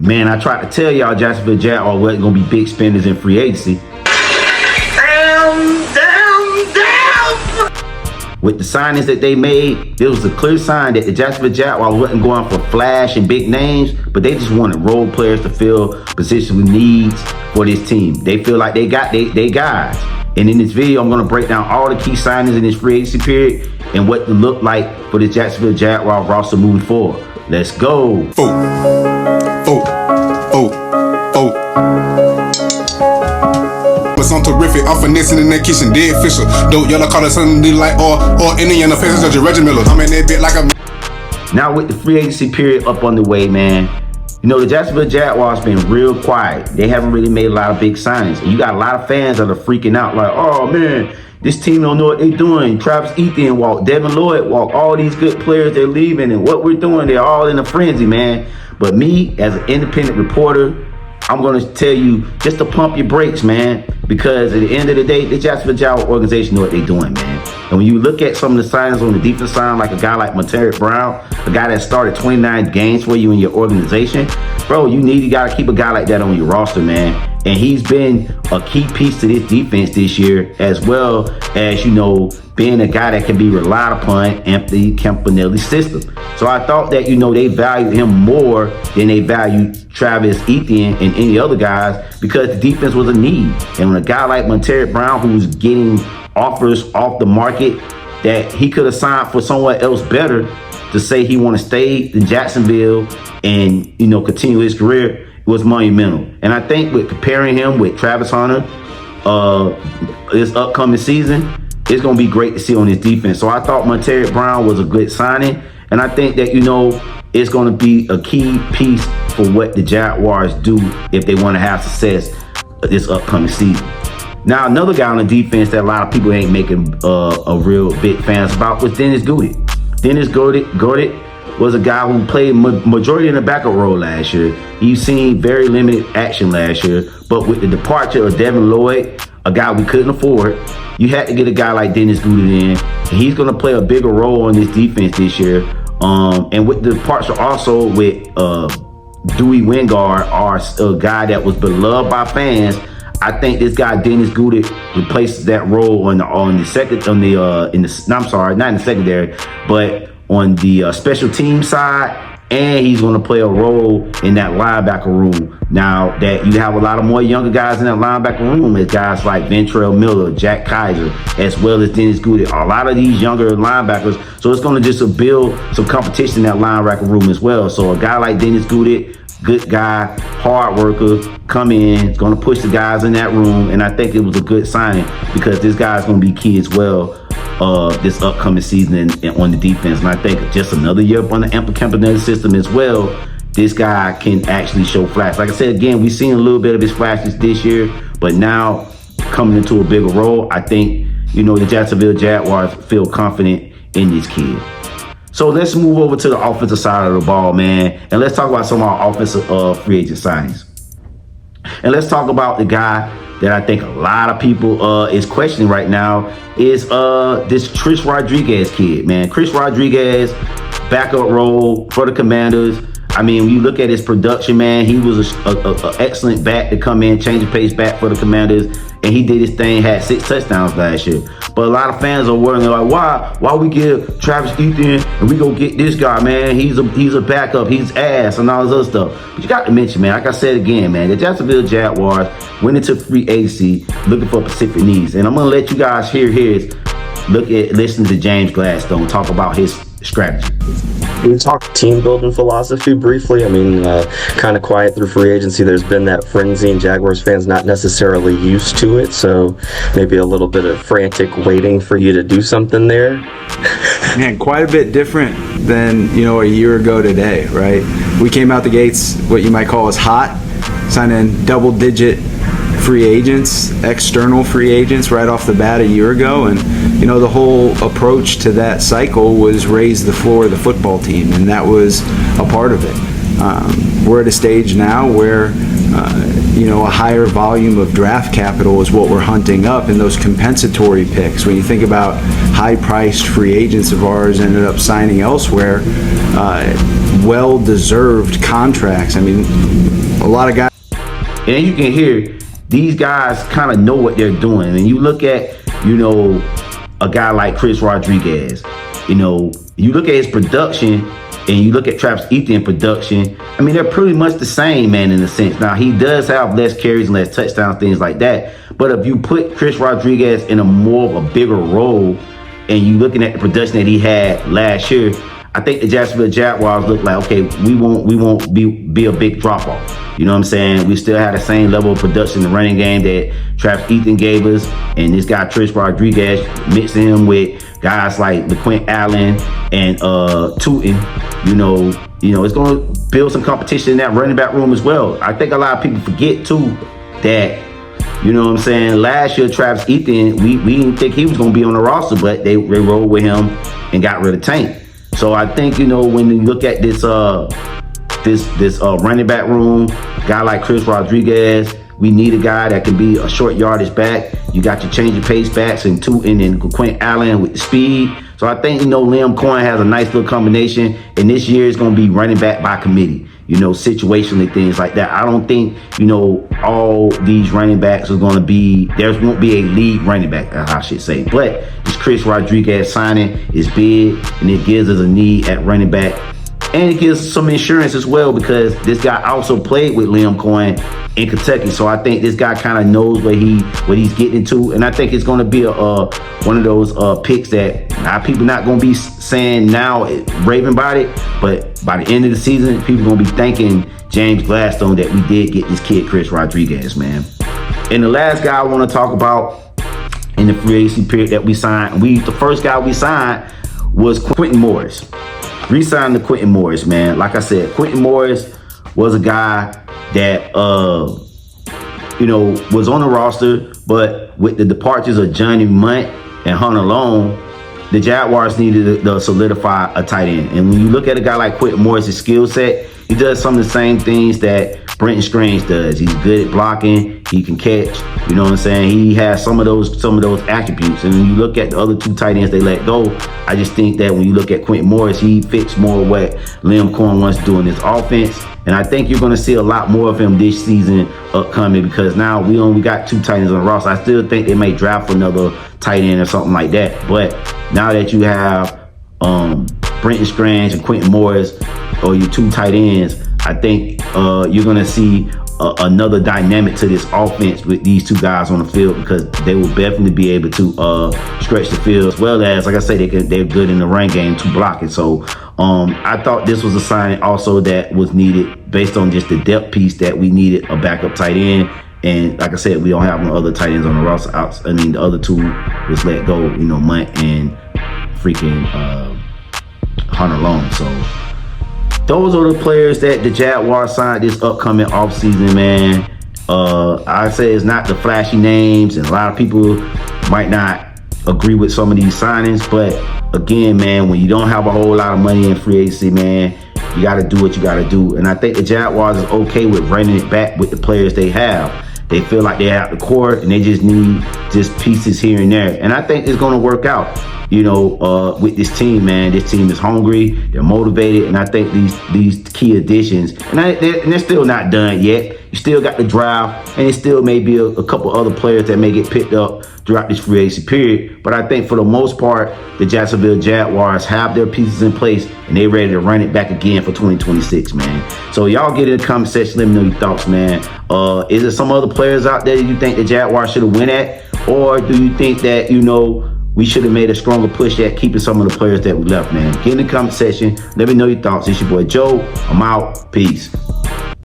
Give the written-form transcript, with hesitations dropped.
Man, I tried to tell y'all Jacksonville Jaguars wasn't going to be big spenders in free agency. With the signings that they made, it was a clear sign that the Jacksonville Jaguars wasn't going for flash and big names, but they just wanted role players to fill positional needs for this team. They feel like they got they guys. And in this video, I'm going to break down all the key signings in this free agency period and what to look like for the Jacksonville Jaguars roster moving forward. Let's go. I'm terrific, I'm finessing in that kitchen, dead Fisher. Dope yellow collar, something like or Indiana faces of Reggie Miller. I'm in that bit like a. Now with the free agency period up on the way, man, you know, the Jacksonville Jaguars been real quiet. They haven't really made a lot of big signings. And you got a lot of fans that are freaking out like, oh man, this team don't know what they're doing. Travis Etienne walked, Devin Lloyd walked, all these good players they're leaving, and what we're doing, they're all in a frenzy, man. But me, as an independent reporter, I'm going to tell you just to pump your brakes, man, because at the end of the day, the Jacksonville Jaguars organization know what they're doing, man. And when you look at some of the signings on the defense side, like a guy like Premature, a guy that started 29 games for you in your organization, bro, you got to keep a guy like that on your roster, man. And he's been a key piece to this defense this year, as well as, you know, being a guy that can be relied upon in the Campanelli system. So I thought that, you know, they valued him more than they valued Travis Etienne and any other guys because the defense was a need. And when a guy like Montero Brown, who's getting offers off the market that he could have signed for someone else better, to say he want to stay in Jacksonville and, you know, continue his career, was monumental. And I think with comparing him with Travis Hunter this upcoming season, it's going to be great to see on his defense. So I thought Montero Brown was a good signing. And I think that, you know, it's going to be a key piece for what the Jaguars do if they want to have success this upcoming season. Now, another guy on the defense that a lot of people ain't making a real big fans about was Dennis Gooded. Dennis Gooded was a guy who played majority in the backup role last year. You've seen very limited action last year, but with the departure of Devin Lloyd, a guy we couldn't afford, you had to get a guy like Dennis Gooded in. He's going to play a bigger role on this defense this year. And with the departure also with Dewey Wingard, a guy that was beloved by fans, I think this guy Dennis Gooded replaces that role not in the secondary, but on the special team side, and he's going to play a role in that linebacker room. Now that you have a lot of more younger guys in that linebacker room, as guys like Ventrell Miller, Jack Kaiser, as well as Dennis Gooded, a lot of these younger linebackers. So it's going to just build some competition in that linebacker room as well. So a guy like Dennis Gooded, good guy, hard worker, come in, is going to push the guys in that room. And I think it was a good signing because this guy's going to be key as well this upcoming season on the defense. And I think just another year on the Campanelli system as well, this guy can actually show flash. Like I said, again, we've seen a little bit of his flashes this year, but now coming into a bigger role, I think, you know, the Jacksonville Jaguars feel confident in this kid. So let's move over to the offensive side of the ball, man, and let's talk about some of our offensive free agent signings. And let's talk about the guy that I think a lot of people is questioning right now is this Chris Rodriguez kid, man. Chris Rodriguez, backup role for the Commanders. I mean, when you look at his production, man, he was an excellent back to come in, change the pace back for the Commanders, and he did his thing, had 6 touchdowns last year. But a lot of fans are worrying, like, why we give Travis Etienne and we go get this guy, man? He's a backup, he's ass, and all this other stuff. But you got to mention, man, like I said again, man, the Jacksonville Jaguars went into free agency looking for specific needs. And I'm going to let you guys hear listen to James Gladstone talk about his strategy. We talked team building philosophy briefly. I mean, kind of quiet through free agency. There's been that frenzy, and Jaguars fans not necessarily used to it. So maybe a little bit of frantic waiting for you to do something there. Man, quite a bit different than, you know, a year ago today, right? We came out the gates, what you might call as hot, signing double-digit free agents, external free agents right off the bat a year ago. And, you know, the whole approach to that cycle was raise the floor of the football team, and that was a part of it. We're at a stage now where, you know, a higher volume of draft capital is what we're hunting up, and those compensatory picks. When you think about high-priced free agents of ours ended up signing elsewhere, well-deserved contracts. I mean, a lot of guys. And you can hear these guys kind of know what they're doing. And you look at, a guy like Chris Rodriguez, you look at his production and you look at Travis Etienne production. I mean, they're pretty much the same, man, in a sense. Now, he does have less carries and less touchdowns, things like that. But if you put Chris Rodriguez in a bigger role and you looking at the production that he had last year, I think the Jacksonville Jaguars look like, okay, we won't be a big drop off. You know what I'm saying? We still have the same level of production in the running game that Travis Etienne gave us, and this guy Chris Rodriguez, mixing him with guys like LaQuint Allen and Tootin. It's going to build some competition in that running back room as well. I think a lot of people forget too that, last year Travis Etienne, we didn't think he was going to be on the roster, but they rolled with him and got rid of Tank. So I think, when you look at this running back room, guy like Chris Rodriguez, we need a guy that can be a short yardage back. You got your change of pace backs and Tootin and Quint Allen with the speed. So I think, Liam Cohen has a nice little combination. And this year is going to be running back by committee, situationally, things like that. I don't think, all these running backs are going to be, there won't be a lead running back, I should say. But this Chris Rodriguez signing is big, and it gives us a need at running back. And it gives some insurance as well, because this guy also played with Liam Cohen in Kentucky. So I think this guy kind of knows what he's getting into. And I think it's going to be one of those picks that people not going to be saying now, raving about it. But by the end of the season, people going to be thanking James Gladstone that we did get this kid, Chris Rodriguez, man. And the last guy I want to talk about in the free agency period that we signed, the first guy we signed was Quentin Morris. Re-signed to Quentin Morris, man. Like I said, Quentin Morris was a guy that, was on the roster, but with the departures of Johnny Munt and Hunter Long, the Jaguars needed to solidify a tight end. And when you look at a guy like Quentin Morris' skill set, he does some of the same things that Brenton Strange does. He's good at blocking. He can catch. You know what I'm saying? He has some of those attributes. And when you look at the other two tight ends they let go, I just think that when you look at Quentin Morris, he fits more what Liam Cohen wants to do in his offense. And I think you're going to see a lot more of him this season upcoming, because now we only got two tight ends on the roster. I still think they may draft for another tight end or something like that. But now that you have Brenton Strange and Quentin Morris, or your two tight ends, I think you're going to see another dynamic to this offense with these two guys on the field, because they will definitely be able to stretch the field, as well as, like I say, they're good in the run game to block it. So I thought this was a signing also that was needed based on just the depth piece that we needed a backup tight end. And like I said, we don't have no other tight ends on the roster. The other two was let go, Munt and freaking Hunter Long. So those are the players that the Jaguars signed this upcoming offseason, man. I say it's not the flashy names, and a lot of people might not agree with some of these signings. But again, man, when you don't have a whole lot of money in free agency, man, you got to do what you got to do. And I think the Jaguars is okay with running it back with the players they have. They feel like they have the core, and they just need just pieces here and there. And I think it's going to work out, with this team, man. This team is hungry. They're motivated. And I think these key additions, and they're still not done yet. You still got the draft, and it still may be a couple other players that may get picked up throughout this free agency period. But I think for the most part, the Jacksonville Jaguars have their pieces in place, and they're ready to run it back again for 2026, man. So y'all get in the comment section. Let me know your thoughts, man. Is there some other players out there that you think the Jaguars should have went at? Or do you think that, we should have made a stronger push at keeping some of the players that we left, man? Get in the comment section. Let me know your thoughts. It's your boy Joe. I'm out. Peace.